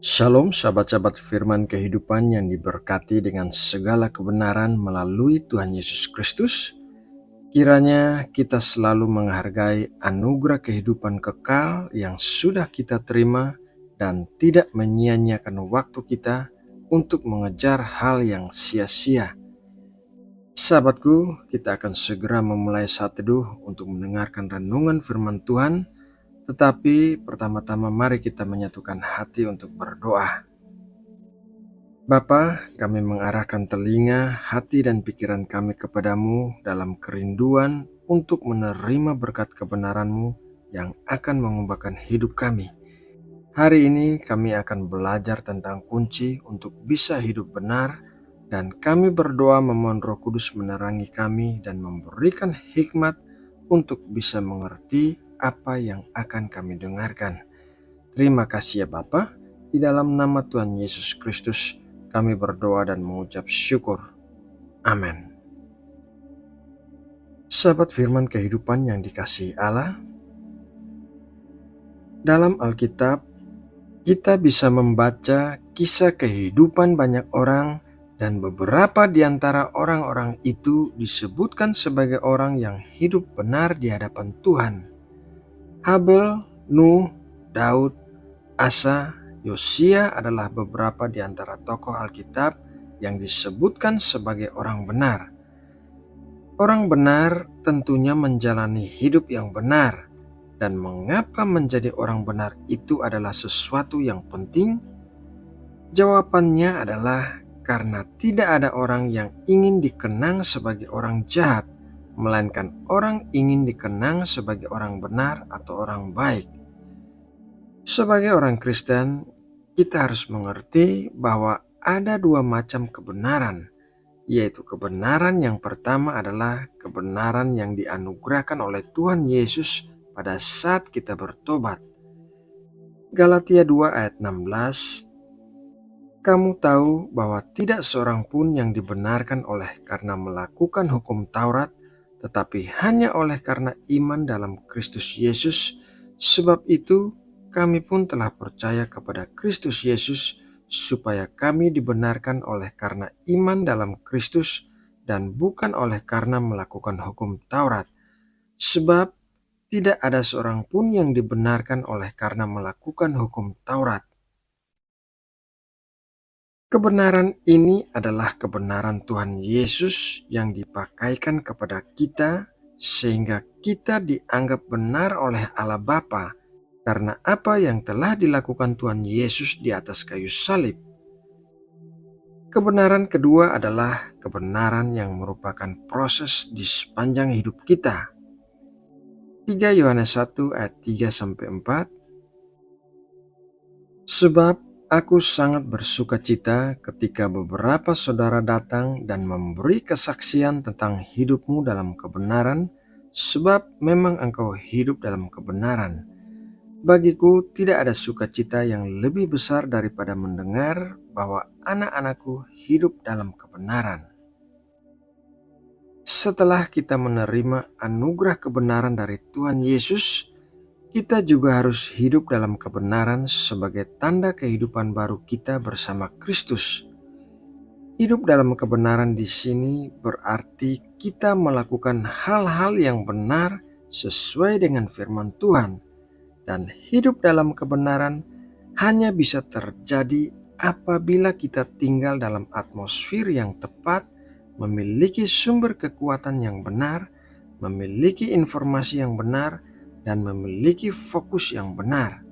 Shalom sahabat-sahabat firman kehidupan yang diberkati dengan segala kebenaran melalui Tuhan Yesus Kristus. Kiranya kita selalu menghargai anugerah kehidupan kekal yang sudah kita terima dan tidak menyia-nyiakan waktu kita untuk mengejar hal yang sia-sia. Sahabatku, kita akan segera memulai saat teduh untuk mendengarkan renungan firman Tuhan. Tetapi pertama-tama mari kita menyatukan hati untuk berdoa. Bapa, kami mengarahkan telinga, hati dan pikiran kami kepadamu dalam kerinduan untuk menerima berkat kebenaran-Mu yang akan mengubahkan hidup kami. Hari ini kami akan belajar tentang kunci untuk bisa hidup benar, dan kami berdoa memohon Roh Kudus menerangi kami dan memberikan hikmat untuk bisa mengerti apa yang akan kami dengarkan. Terima kasih ya Bapa, di dalam nama Tuhan Yesus Kristus kami berdoa dan mengucap syukur. Amin. Sahabat firman kehidupan yang dikasihi Allah, dalam Alkitab kita bisa membaca kisah kehidupan banyak orang, dan beberapa di antara orang-orang itu disebutkan sebagai orang yang hidup benar di hadapan Tuhan. Habel, Nuh, Daud, Asa, Yosia adalah beberapa di antara tokoh Alkitab yang disebutkan sebagai orang benar. Orang benar tentunya menjalani hidup yang benar, dan mengapa menjadi orang benar itu adalah sesuatu yang penting? Jawabannya adalah karena tidak ada orang yang ingin dikenang sebagai orang jahat, melainkan orang ingin dikenang sebagai orang benar atau orang baik. Sebagai orang Kristen, kita harus mengerti bahwa ada dua macam kebenaran, yaitu kebenaran yang pertama adalah kebenaran yang dianugerahkan oleh Tuhan Yesus pada saat kita bertobat. Galatia 2 ayat 16, kamu tahu bahwa tidak seorang pun yang dibenarkan oleh karena melakukan hukum Taurat, tetapi hanya oleh karena iman dalam Kristus Yesus. Sebab itu kami pun telah percaya kepada Kristus Yesus, supaya kami dibenarkan oleh karena iman dalam Kristus dan bukan oleh karena melakukan hukum Taurat. Sebab tidak ada seorang pun yang dibenarkan oleh karena melakukan hukum Taurat. Kebenaran ini adalah kebenaran Tuhan Yesus yang dipakaikan kepada kita, sehingga kita dianggap benar oleh Allah Bapa karena apa yang telah dilakukan Tuhan Yesus di atas kayu salib. Kebenaran kedua adalah kebenaran yang merupakan proses di sepanjang hidup kita. 3 Yohanes 1 ayat 3-4, sebab aku sangat bersukacita ketika beberapa saudara datang dan memberi kesaksian tentang hidupmu dalam kebenaran, sebab memang engkau hidup dalam kebenaran. Bagiku tidak ada sukacita yang lebih besar daripada mendengar bahwa anak-anakku hidup dalam kebenaran. Setelah kita menerima anugerah kebenaran dari Tuhan Yesus, kita juga harus hidup dalam kebenaran sebagai tanda kehidupan baru kita bersama Kristus. Hidup dalam kebenaran di sini berarti kita melakukan hal-hal yang benar sesuai dengan firman Tuhan. Dan hidup dalam kebenaran hanya bisa terjadi apabila kita tinggal dalam atmosfer yang tepat, memiliki sumber kekuatan yang benar, memiliki informasi yang benar, dan memiliki fokus yang benar.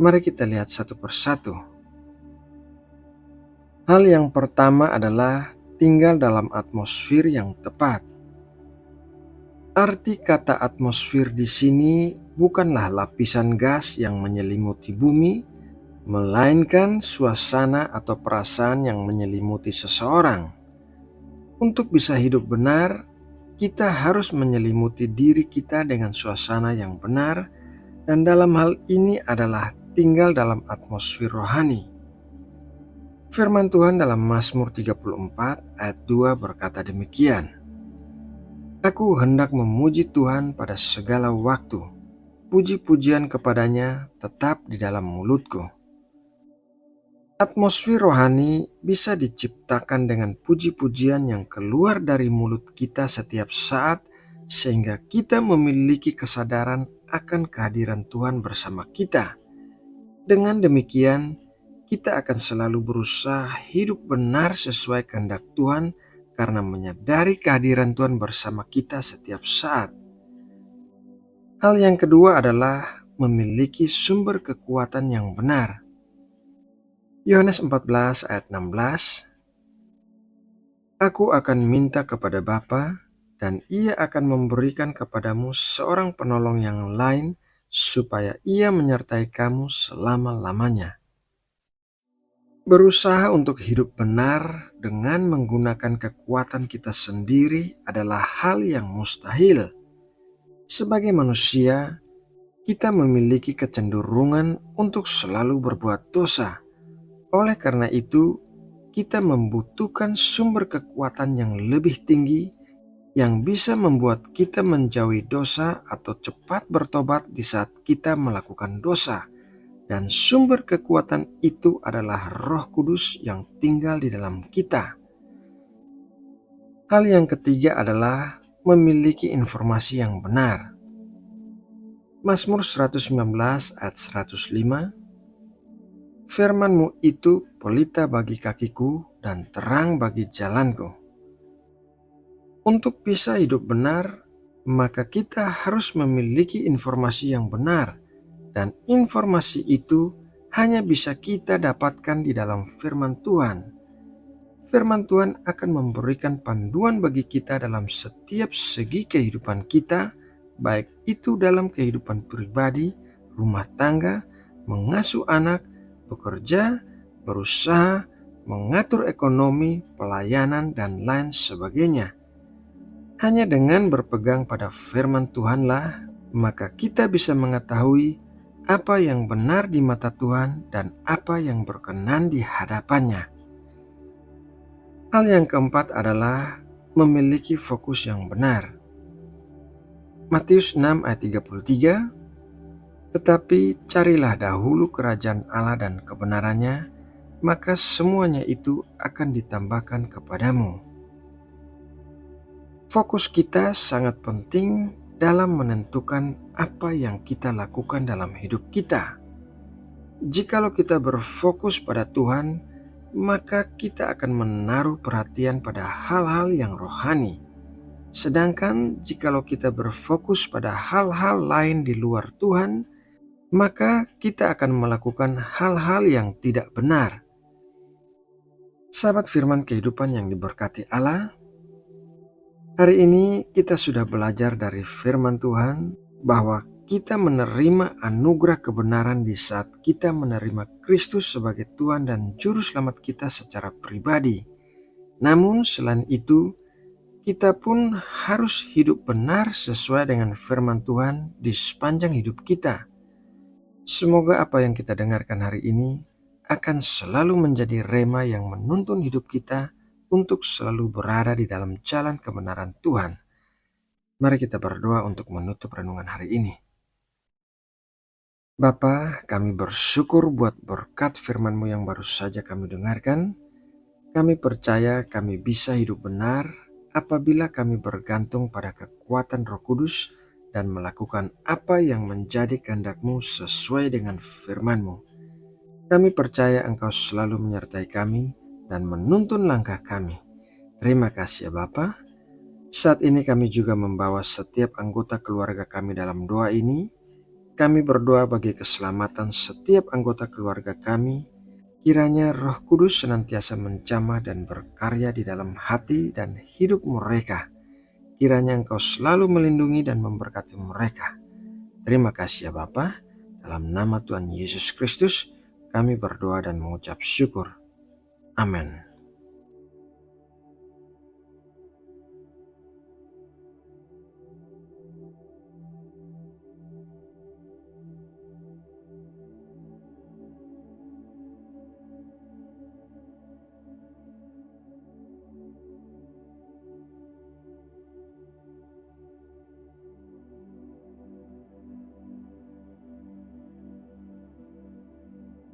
Mari kita lihat satu persatu. Hal yang pertama adalah tinggal dalam atmosfer yang tepat. Arti kata atmosfer di sini bukanlah lapisan gas yang menyelimuti bumi, melainkan suasana atau perasaan yang menyelimuti seseorang. Untuk bisa hidup benar, kita harus menyelimuti diri kita dengan suasana yang benar, dan dalam hal ini adalah tinggal dalam atmosfer rohani. Firman Tuhan dalam Mazmur 34 ayat 2 berkata demikian, aku hendak memuji Tuhan pada segala waktu, puji-pujian kepadanya tetap di dalam mulutku. Atmosfer rohani bisa diciptakan dengan puji-pujian yang keluar dari mulut kita setiap saat, sehingga kita memiliki kesadaran akan kehadiran Tuhan bersama kita. Dengan demikian, kita akan selalu berusaha hidup benar sesuai kehendak Tuhan karena menyadari kehadiran Tuhan bersama kita setiap saat. Hal yang kedua adalah memiliki sumber kekuatan yang benar. Yohanes 14 ayat 16, Aku akan minta kepada Bapa, dan Ia akan memberikan kepadamu seorang penolong yang lain, supaya Ia menyertai kamu selama-lamanya. Berusaha untuk hidup benar dengan menggunakan kekuatan kita sendiri adalah hal yang mustahil. Sebagai manusia, kita memiliki kecenderungan untuk selalu berbuat dosa. Oleh karena itu, kita membutuhkan sumber kekuatan yang lebih tinggi yang bisa membuat kita menjauhi dosa atau cepat bertobat di saat kita melakukan dosa. Dan sumber kekuatan itu adalah Roh Kudus yang tinggal di dalam kita. Hal yang ketiga adalah memiliki informasi yang benar. Mazmur 119 ayat 105, Firman-Mu itu pelita bagi kakiku dan terang bagi jalanku. Untuk bisa hidup benar, maka kita harus memiliki informasi yang benar, dan informasi itu hanya bisa kita dapatkan di dalam firman Tuhan. Firman Tuhan akan memberikan panduan bagi kita dalam setiap segi kehidupan kita, baik itu dalam kehidupan pribadi, rumah tangga, mengasuh anak, bekerja, berusaha, mengatur ekonomi, pelayanan, dan lain sebagainya. Hanya dengan berpegang pada firman Tuhanlah, maka kita bisa mengetahui apa yang benar di mata Tuhan dan apa yang berkenan di hadapannya. Hal yang keempat adalah memiliki fokus yang benar. Matius 6 ayat 33, Tetapi carilah dahulu kerajaan Allah dan kebenarannya, maka semuanya itu akan ditambahkan kepadamu. Fokus kita sangat penting dalam menentukan apa yang kita lakukan dalam hidup kita. Jikalau kita berfokus pada Tuhan, maka kita akan menaruh perhatian pada hal-hal yang rohani. Sedangkan jikalau kita berfokus pada hal-hal lain di luar Tuhan, maka kita akan melakukan hal-hal yang tidak benar. Sahabat firman kehidupan yang diberkati Allah, hari ini kita sudah belajar dari firman Tuhan bahwa kita menerima anugerah kebenaran di saat kita menerima Kristus sebagai Tuhan dan Juru Selamat kita secara pribadi. Namun selain itu, kita pun harus hidup benar sesuai dengan firman Tuhan di sepanjang hidup kita. Semoga apa yang kita dengarkan hari ini akan selalu menjadi rema yang menuntun hidup kita untuk selalu berada di dalam jalan kebenaran Tuhan. Mari kita berdoa untuk menutup renungan hari ini. Bapa, kami bersyukur buat berkat firman-Mu yang baru saja kami dengarkan. Kami percaya kami bisa hidup benar apabila kami bergantung pada kekuatan Roh Kudus dan melakukan apa yang menjadi kehendak-Mu sesuai dengan firman-Mu. Kami percaya Engkau selalu menyertai kami dan menuntun langkah kami. Terima kasih ya Bapa. Saat ini kami juga membawa setiap anggota keluarga kami dalam doa ini. Kami berdoa bagi keselamatan setiap anggota keluarga kami. Kiranya Roh Kudus senantiasa menjamah dan berkarya di dalam hati dan hidup mereka. Kiranya Engkau selalu melindungi dan memberkati mereka. Terima kasih ya Bapa. Dalam nama Tuhan Yesus Kristus, kami berdoa dan mengucap syukur. Amin.